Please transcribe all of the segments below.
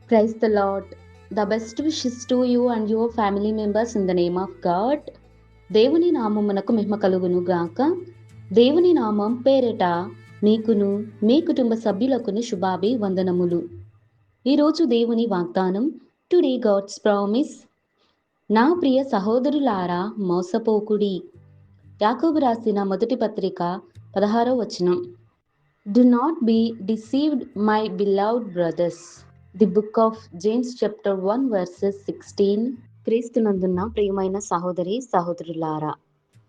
Praise the Lord. The best wishes to you and your family members in the name of God. దేవుని నామమునకు మహిమ కలుగును గాక. దేవుని నామం పేరిట మీకును మీ కుటుంబ సభ్యులకును శుభాభివందనములు. ఈరోజు దేవుని వాగ్దానం, టుడే గాడ్స్ ప్రామిస్. నా ప్రియ సహోదరులారా మోసపోకుడి. యాకోబు రాసిన మొదటి పత్రిక 16వ వచనం. Do not be deceived, my beloved brothers. The book of James chapter 1 versus 16. క్రీస్తునందున్న ప్రియమైన సహోదరి సహోదరులారా,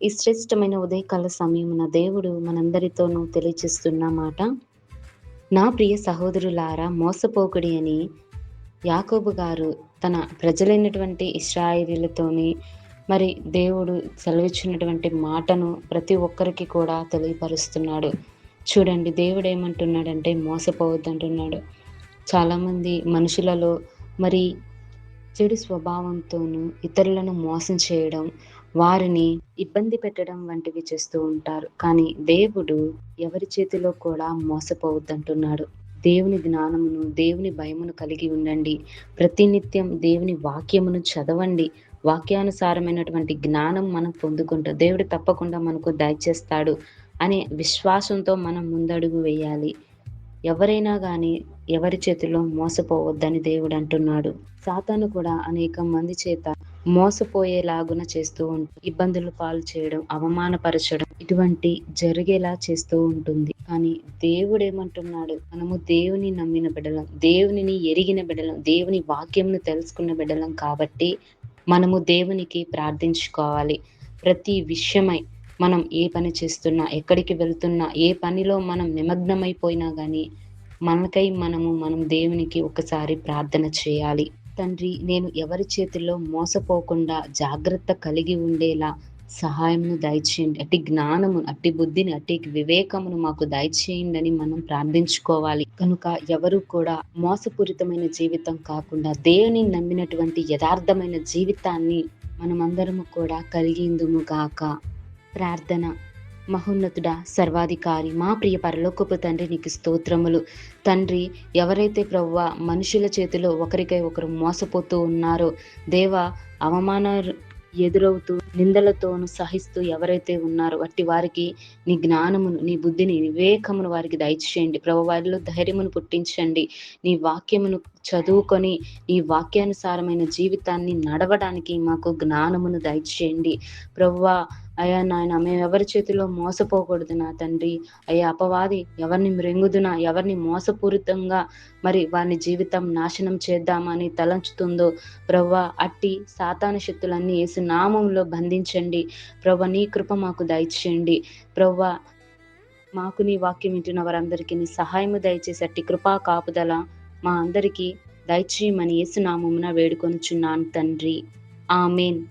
ఈ శ్రేష్టమైన ఉదయకాల సమయమున దేవుడు మనందరితోనూ తెలియచేస్తున్న మాట, నా ప్రియ సహోదరులారా మోసపోకుడి అని యాకోబు గారు తన ప్రజలైనటువంటి ఇశ్రాయేలీలతోని మరి దేవుడు సెలవిచ్చినటువంటి మాటను ప్రతి ఒక్కరికి కూడా తెలియపరుస్తున్నాడు. చూడండి, దేవుడు ఏమంటున్నాడంటే మోసపోవద్దంటున్నాడు. చాలామంది మనుషులలో మరి చెడు స్వభావంతోనూ ఇతరులను మోసం చేయడం, వారిని ఇబ్బంది పెట్టడం వంటివి చేస్తూ ఉంటారు. కానీ దేవుడు ఎవరి చేతిలో కూడా మోసపోవద్దంటున్నాడు. దేవుని జ్ఞానమును, దేవుని భయమును కలిగి ఉండండి. ప్రతినిత్యం దేవుని వాక్యమును చదవండి. వాక్యానుసారమైనటువంటి జ్ఞానం మనం పొందుకుంటాం. దేవుడు తప్పకుండా మనకు దయచేస్తాడు అనే విశ్వాసంతో మనం ముందడుగు వేయాలి. ఎవరైనా కానీ ఎవరి చేతిలో మోసపోవద్దని దేవుడు అంటున్నాడు. సాతాను కూడా అనేక మంది చేత మోసపోయేలాగున చేస్తూ ఉంటుంది. ఇబ్బందులు పాలు చేయడం, అవమానపరచడం, ఇటువంటి జరిగేలా చేస్తూ ఉంటుంది. కానీ దేవుడు ఏమంటున్నాడు, మనము దేవుని నమ్మిన బిడ్డలం, దేవునిని ఎరిగిన బిడ్డలం, దేవుని వాక్యంను తెలుసుకున్న బిడ్డలం కాబట్టి మనము దేవునికి ప్రార్థించుకోవాలి. ప్రతి విషయమై మనం ఏ పని చేస్తున్నా, ఎక్కడికి వెళ్తున్నా, ఏ పనిలో మనం నిమగ్నమైపోయినా కానీ మనం దేవునికి ఒకసారి ప్రార్థన చేయాలి. తండ్రి, నేను ఎవరి చేతుల్లో మోసపోకుండా జాగ్రత్త కలిగి ఉండేలా సహాయమును దయచేయండి. అట్టి జ్ఞానము, అట్టి బుద్ధిని, అట్టి వివేకమును మాకు దయచేయండి అని మనం ప్రార్థించుకోవాలి. కనుక ఎవరు కూడా మోసపూరితమైన జీవితం కాకుండా దేవుని నమ్మినటువంటి యథార్థమైన జీవితాన్ని మనమందరము కూడా కలిగిందుము గాక. ప్రార్థన. మహోన్నతుడా, సర్వాధికారి, మా ప్రియ పరలోకపు తండ్రి, నీకు స్తోత్రములు. తండ్రి, ఎవరైతే ప్రభువా మనుషుల చేతిలో ఒకరికై ఒకరు మోసపోతూ ఉన్నారో దేవా, అవమాన ఎదురవుతూ నిందలతోనూ సహిస్తూ ఎవరైతే ఉన్నారో అట్టి వారికి నీ జ్ఞానమును, నీ బుద్ధిని, వివేకమును వారికి దయచేయండి. ప్రభు, వారిలో ధైర్యమును పుట్టించండి. నీ వాక్యమును చదువుకొని నీ వాక్యానుసారమైన జీవితాన్ని నడవడానికి మాకు జ్ఞానమును దయచేయండి. ప్రభువా, అయ్యా నాయన, మేము ఎవరి చేతిలో మోసపోకూడదు నా తండ్రి. అయ్యా, అపవాది ఎవరిని మృంగుదునా, ఎవరిని మోసపూరితంగా మరి వారిని జీవితం నాశనం చేద్దామని తలంచుతుందో ప్రభువా, అట్టి సాతాను శక్తులన్నీ యేసు నామములో బంధించండి. ప్రభువా, నీ కృప మాకు దయచేయండి. ప్రభువా, మాకు నీ వాక్యం వింటున్న వారందరికీ నీ సహాయము దయచేసి అట్టి కృపా కాపుదల మా అందరికీ దయచేయమని యేసు నామమున వేడుకొనుచున్నాను తండ్రి. ఆమేన్.